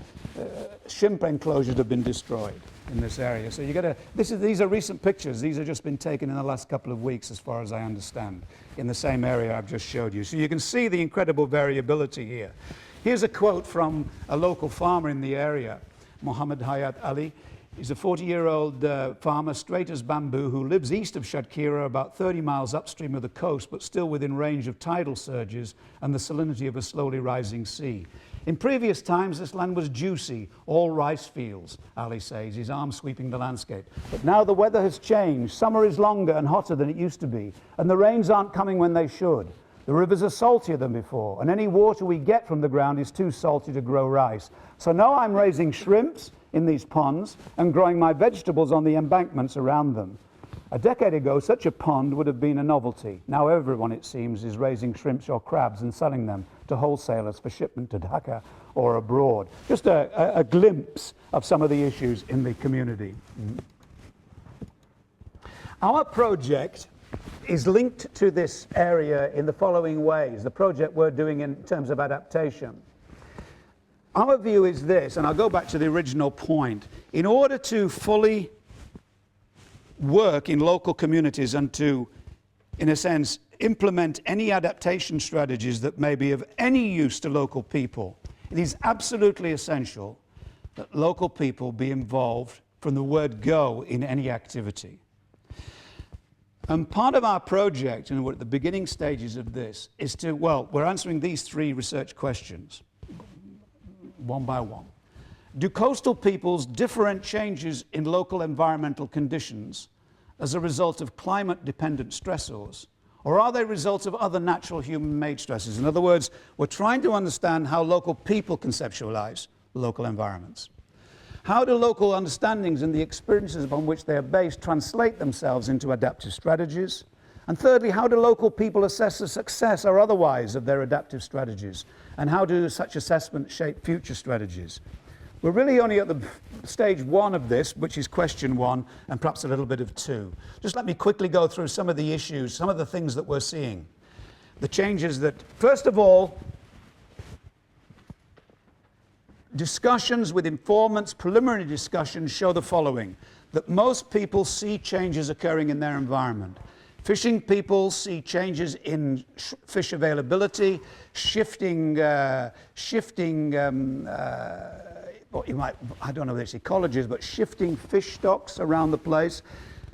Speaker 2: shrimp enclosures have been destroyed in this area. So you get these are recent pictures. These have just been taken in the last couple of weeks, as far as I understand, in the same area I've just showed you. So you can see the incredible variability here. Here's a quote from a local farmer in the area, Muhammad Hayat Ali. He's a 40-year-old farmer, straight as bamboo, who lives east of Shadkira, about 30 miles upstream of the coast, but still within range of tidal surges and the salinity of a slowly rising sea. In previous times, this land was juicy, all rice fields, Ali says, his arm sweeping the landscape. But now the weather has changed. Summer is longer and hotter than it used to be, and the rains aren't coming when they should. The rivers are saltier than before, and any water we get from the ground is too salty to grow rice. So now I'm raising shrimps in these ponds and growing my vegetables on the embankments around them. A decade ago, such a pond would have been a novelty. Now everyone, it seems, is raising shrimps or crabs and selling them to wholesalers for shipment to Dhaka or abroad. Just a glimpse of some of the issues in the community. Our project is linked to this area in the following ways, the project we're doing in terms of adaptation. Our view is this, and I'll go back to the original point. In order to fully work in local communities and to, in a sense, implement any adaptation strategies that may be of any use to local people, it is absolutely essential that local people be involved from the word go in any activity. And part of our project, and we're at the beginning stages of this, is to, well, we're answering these 3 research questions, one by one. Do coastal peoples different changes in local environmental conditions as a result of climate-dependent stressors, or are they results of other natural human-made stresses? In other words, we're trying to understand how local people conceptualize local environments. How do local understandings and the experiences upon which they are based translate themselves into adaptive strategies? And thirdly, how do local people assess the success or otherwise of their adaptive strategies? And how do such assessments shape future strategies? We're really only at the stage 1 of this, which is question 1, and perhaps a little bit of 2. Just let me quickly go through some of the issues, some of the things that we're seeing. The changes that, first of all, discussions with informants, preliminary discussions show the following, that most people see changes occurring in their environment. Fishing people see changes in fish availability, shifting, what you might, I don't know if it's ecologies, but shifting fish stocks around the place.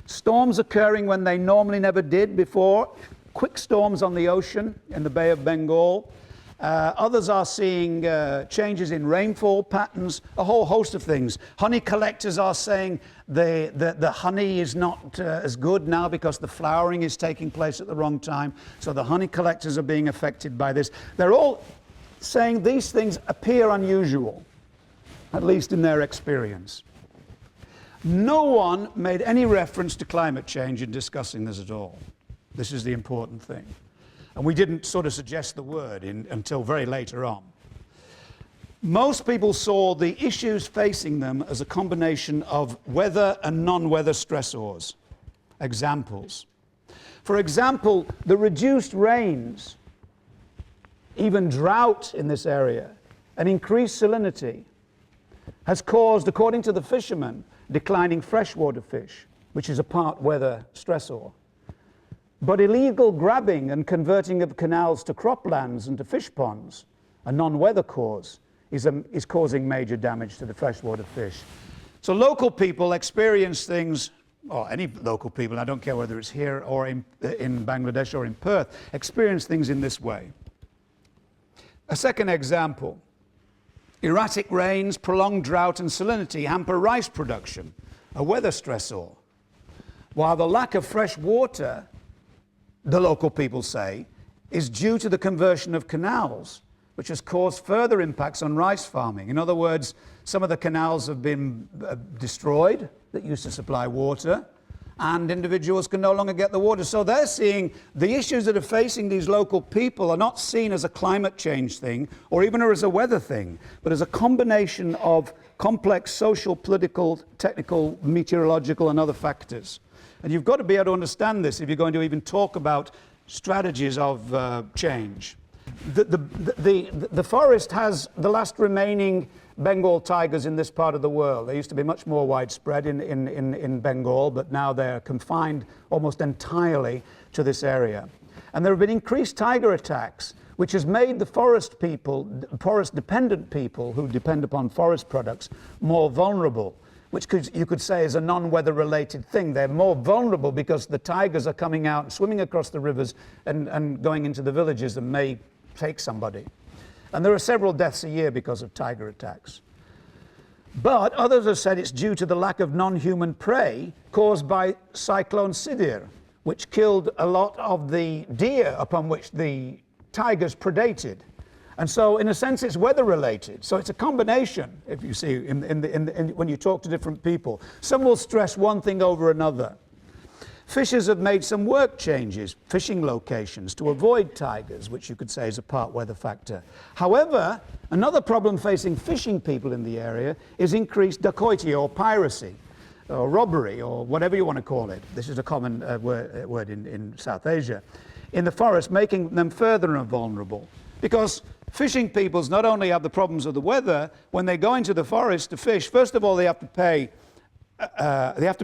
Speaker 2: Storms occurring when they normally never did before. Quick storms on the ocean in the Bay of Bengal. Others are seeing changes in rainfall patterns, a whole host of things. Honey collectors are saying the honey is not as good now because the flowering is taking place at the wrong time. So the honey collectors are being affected by this. They're all saying these things appear unusual, at least in their experience. No one made any reference to climate change in discussing this at all. This is the important thing. And we didn't sort of suggest the word until very later on. Most people saw the issues facing them as a combination of weather and non-weather stressors. Examples. For example, the reduced rains, even drought in this area, and increased salinity has caused, according to the fishermen, declining freshwater fish, which is a part weather stressor. But illegal grabbing and converting of canals to croplands and to fish ponds, a non-weather cause, is causing major damage to the freshwater fish. So local people experience things, or any local people, I don't care whether it's here or in Bangladesh or in Perth, experience things in this way. A second example, erratic rains, prolonged drought and salinity hamper rice production. a weather stressor, while the lack of fresh water, the local people say, is due to the conversion of canals, which has caused further impacts on rice farming. In other words, some of the canals have been destroyed that used to supply water, and individuals can no longer get the water. So they're seeing the issues that are facing these local people are not seen as a climate change thing or even as a weather thing, but as a combination of complex social, political, technical, meteorological and other factors. And you've got to be able to understand this if you're going to even talk about strategies of change. The forest has the last remaining Bengal tigers in this part of the world. They used to be much more widespread in Bengal, but now they're confined almost entirely to this area. And there have been increased tiger attacks, which has made the forest people, forest-dependent people who depend upon forest products, more vulnerable, which you could say is a non-weather related thing. They're more vulnerable because the tigers are coming out and swimming across the rivers and going into the villages and may take somebody. And there are several deaths a year because of tiger attacks. But others have said it's due to the lack of non-human prey caused by Cyclone Sidir, which killed a lot of the deer upon which the tigers predated. And so, in a sense, it's weather-related. So it's a combination, if you see, when you talk to different people. Some will stress one thing over another. Fishers have made some work changes, fishing locations, to avoid tigers, which you could say is a part weather factor. However, another problem facing fishing people in the area is increased dacoity or piracy, or robbery, or whatever you want to call it. This is a common word in South Asia. In the forest, making them further vulnerable. Because fishing peoples not only have the problems of the weather, when they go into the forest to fish, first of all, they have to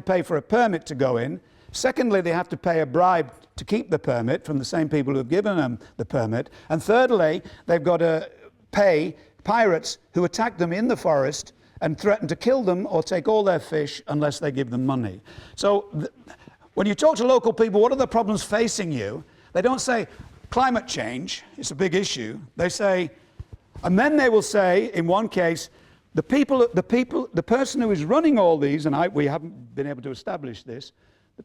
Speaker 2: pay for a permit to go in. Secondly, they have to pay a bribe to keep the permit from the same people who have given them the permit. And thirdly, they've got to pay pirates who attack them in the forest and threaten to kill them or take all their fish unless they give them money. So when you talk to local people, what are the problems facing you? They don't say, climate change, it's a big issue. They say, and then they will say, in one case, the person who is running all these, and we haven't been able to establish this,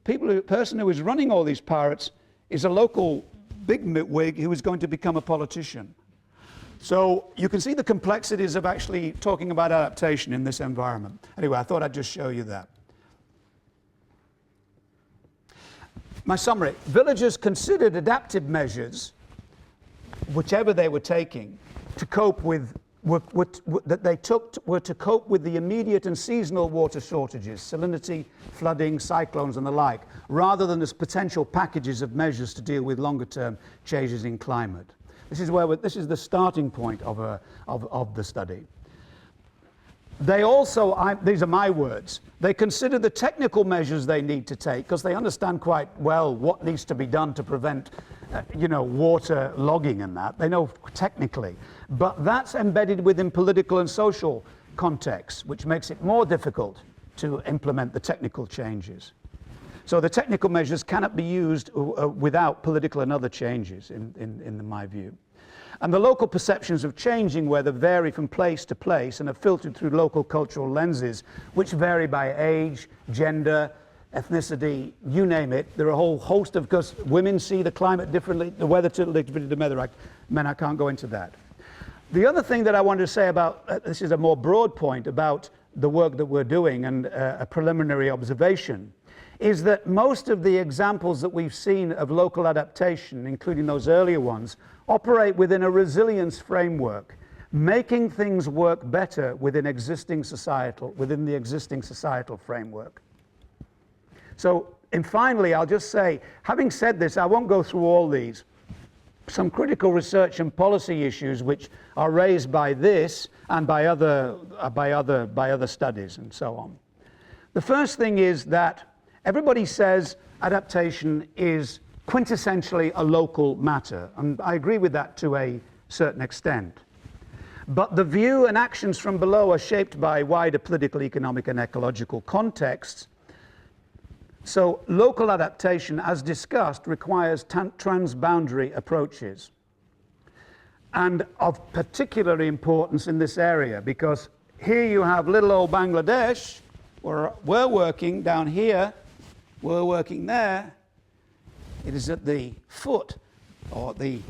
Speaker 2: the person who is running all these pirates is a local bigwig who is going to become a politician. So you can see the complexities of actually talking about adaptation in this environment. Anyway, I thought I'd just show you that. My summary, villagers considered adaptive measures, whichever they were taking, to cope with that they took were to cope with the immediate and seasonal water shortages, salinity, flooding, cyclones and the like, rather than as potential packages of measures to deal with longer-term changes in climate. This is the starting point of the study. They also, these are my words, they consider the technical measures they need to take because they understand quite well what needs to be done to prevent water logging and that. They know technically. But that's embedded within political and social contexts, which makes it more difficult to implement the technical changes. So the technical measures cannot be used without political and other changes, in my view. And the local perceptions of changing weather vary from place to place and are filtered through local cultural lenses, which vary by age, gender, ethnicity, you name it. There are a whole host of, because women see the climate differently, the weather differently to the men. I can't go into that. The other thing that I wanted to say about, this is a more broad point about the work that we're doing and a preliminary observation, is that most of the examples that we've seen of local adaptation, including those earlier ones, operate within a resilience framework, making things work better within the existing societal framework. So, and finally, I'll just say, having said this, I won't go through all these. Some critical research and policy issues which are raised by this and by other studies and so on. The first thing is that everybody says adaptation is quintessentially a local matter, and I agree with that to a certain extent. But the view and actions from below are shaped by wider political, economic, and ecological contexts. So local adaptation, as discussed, requires transboundary approaches. And of particular importance in this area, because here you have little old Bangladesh, we're working down here, we're working there. It is at the foot, or the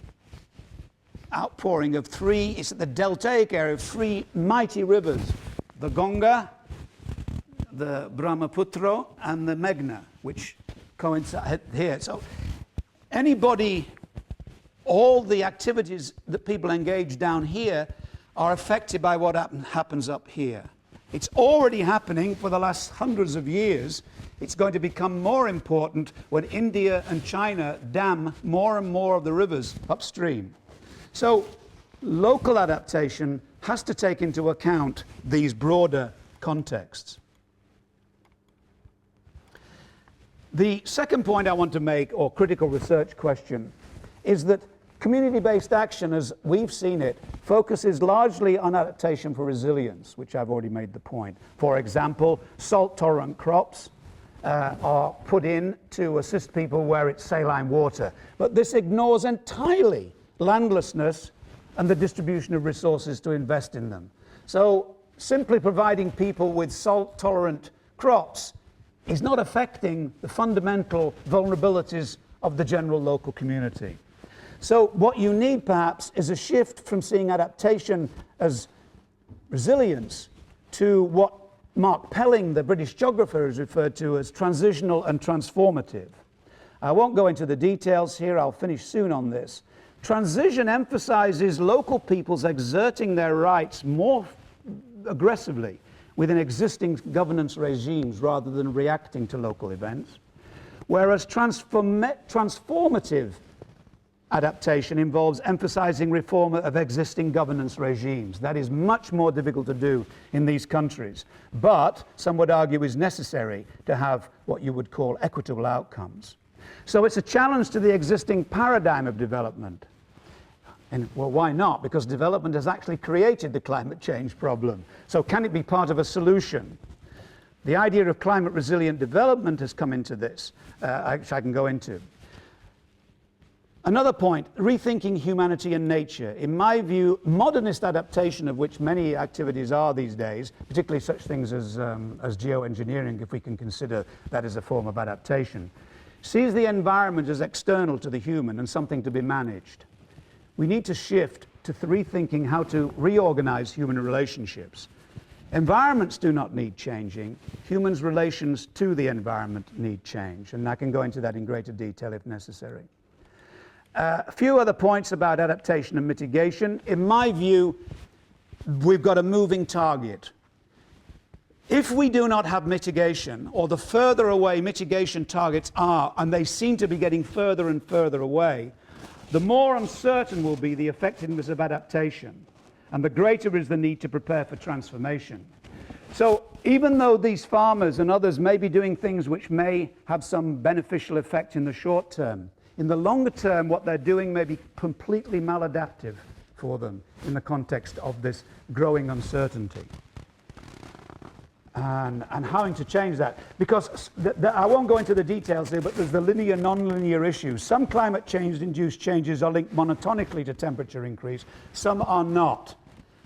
Speaker 2: outpouring of three, it's at the deltaic area of three mighty rivers, the Ganga, the Brahmaputra, and the Meghna, which coincide here. So anybody, all the activities that people engage down here are affected by what happens up here. It's already happening for the last hundreds of years. It's going to become more important when India and China dam more and more of the rivers upstream. So local adaptation has to take into account these broader contexts. The second point I want to make, or critical research question, is that community-based action, as we've seen it, focuses largely on adaptation for resilience, which I've already made the point. For example, salt-tolerant crops are put in to assist people where it's saline water. But this ignores entirely landlessness and the distribution of resources to invest in them. So simply providing people with salt-tolerant crops is not affecting the fundamental vulnerabilities of the general local community. So what you need, perhaps, is a shift from seeing adaptation as resilience to what Mark Pelling, the British geographer, has referred to as transitional and transformative. I won't go into the details here, I'll finish soon on this. Transition emphasizes local peoples exerting their rights more aggressively within existing governance regimes rather than reacting to local events, whereas transformative adaptation involves emphasizing reform of existing governance regimes. That is much more difficult to do in these countries, but some would argue is necessary to have what you would call equitable outcomes. So it's a challenge to the existing paradigm of development. And well, why not? Because development has actually created the climate change problem. So can it be part of a solution? The idea of climate resilient development has come into this, which I can go into. Another point, rethinking humanity and nature. In my view, modernist adaptation, of which many activities are these days, particularly such things as geoengineering, if we can consider that as a form of adaptation, sees the environment as external to the human and something to be managed. We need to shift to rethinking how to reorganize human relationships. Environments do not need changing. Humans' relations to the environment need change, and I can go into that in greater detail if necessary. A few other points about adaptation and mitigation. In my view, we've got a moving target. If we do not have mitigation, or the further away mitigation targets are, and they seem to be getting further and further away, the more uncertain will be the effectiveness of adaptation, and the greater is the need to prepare for transformation. So even though these farmers and others may be doing things which may have some beneficial effect in the short term, in the longer term, what they're doing may be completely maladaptive for them in the context of this growing uncertainty. And having to change that. Because I won't go into the details here, but there's the linear, non-linear issues. Some climate change-induced changes are linked monotonically to temperature increase. Some are not.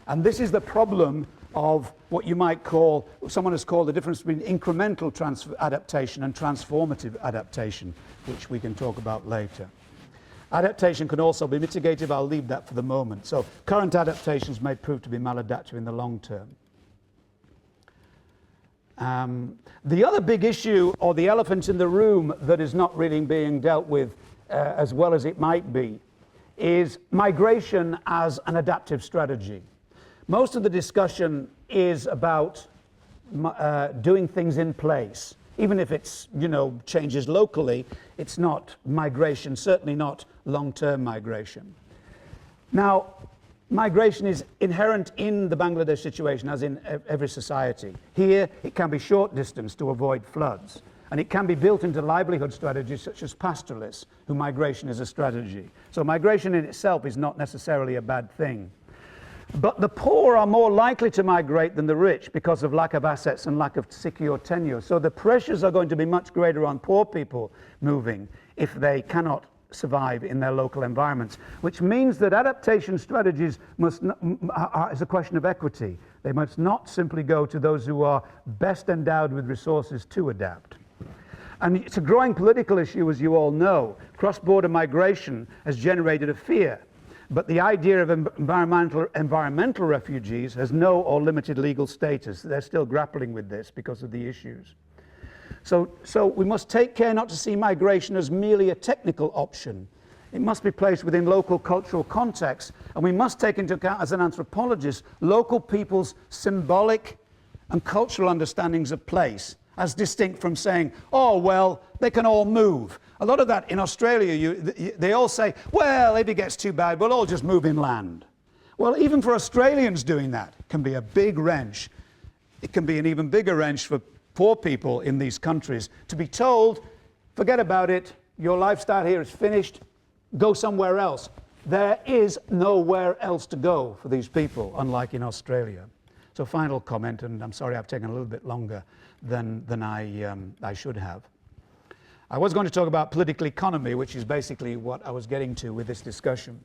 Speaker 2: And this is the problem of what you might call, someone has called the difference between incremental adaptation and transformative adaptation, which we can talk about later. Adaptation can also be mitigated. I'll leave that for the moment. So current adaptations may prove to be maladaptive in the long term. The other big issue, or the elephant in the room, that is not really being dealt with as well as it might be, is migration as an adaptive strategy. Most of the discussion is about doing things in place. Even if it's, changes locally, it's not migration, certainly not long-term migration. Now, migration is inherent in the Bangladesh situation, as in every society. Here, it can be short distance to avoid floods, and it can be built into livelihood strategies such as pastoralists, whose migration is a strategy. So migration in itself is not necessarily a bad thing. But the poor are more likely to migrate than the rich because of lack of assets and lack of secure tenure. So the pressures are going to be much greater on poor people moving if they cannot survive in their local environments, which means that adaptation strategies is a question of equity. They must not simply go to those who are best endowed with resources to adapt. And it's a growing political issue, as you all know. Cross-border migration has generated a fear, but the idea of environmental refugees has no or limited legal status. They're still grappling with this because of the issues. So we must take care not to see migration as merely a technical option. It must be placed within local cultural context, and we must take into account, as an anthropologist, local people's symbolic and cultural understandings of place, as distinct from saying, oh, well, they can all move. A lot of that in Australia, they all say, well, if it gets too bad, we'll all just move inland. Well, even for Australians doing that can be a big wrench. It can be an even bigger wrench for poor people in these countries to be told, forget about it, your lifestyle here is finished, go somewhere else. There is nowhere else to go for these people, unlike in Australia. So final comment, and I'm sorry I've taken a little bit longer than I should have. I was going to talk about political economy, which is basically what I was getting to with this discussion.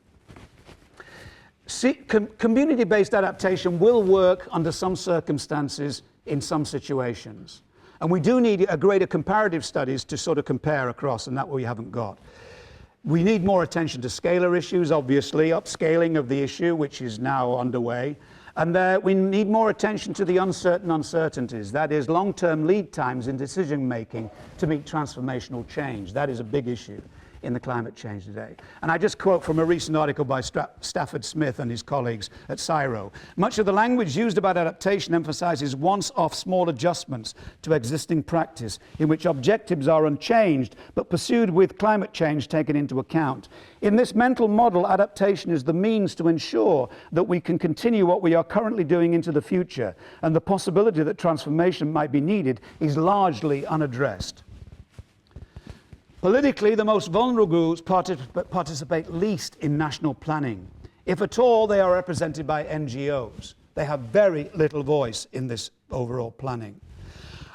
Speaker 2: Community-based adaptation will work under some circumstances in some situations. And we do need a greater comparative studies to sort of compare across, and that we haven't got. We need more attention to scalar issues, obviously, upscaling of the issue, which is now underway. And we need more attention to the uncertain uncertainties, that is, long-term lead times in decision-making to meet transformational change. That is a big issue in the climate change today. And I just quote from a recent article by Stafford Smith and his colleagues at CSIRO. Much of the language used about adaptation emphasizes once-off small adjustments to existing practice, in which objectives are unchanged, but pursued with climate change taken into account. In this mental model, adaptation is the means to ensure that we can continue what we are currently doing into the future, and the possibility that transformation might be needed is largely unaddressed. Politically, the most vulnerable groups participate least in national planning. If at all, they are represented by NGOs. They have very little voice in this overall planning.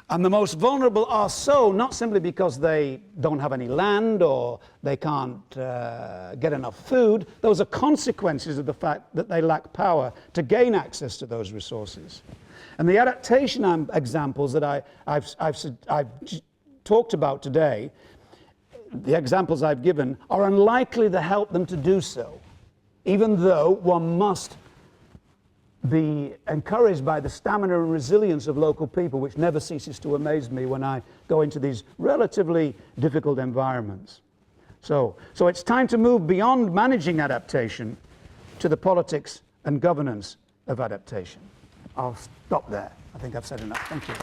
Speaker 2: And the most vulnerable are so not simply because they don't have any land or they can't get enough food. Those are consequences of the fact that they lack power to gain access to those resources. And the adaptation examples that I've talked about today, the examples I've given, are unlikely to help them to do so, even though one must be encouraged by the stamina and resilience of local people, which never ceases to amaze me when I go into these relatively difficult environments. So it's time to move beyond managing adaptation to the politics and governance of adaptation. I'll stop there. I think I've said enough. Thank you.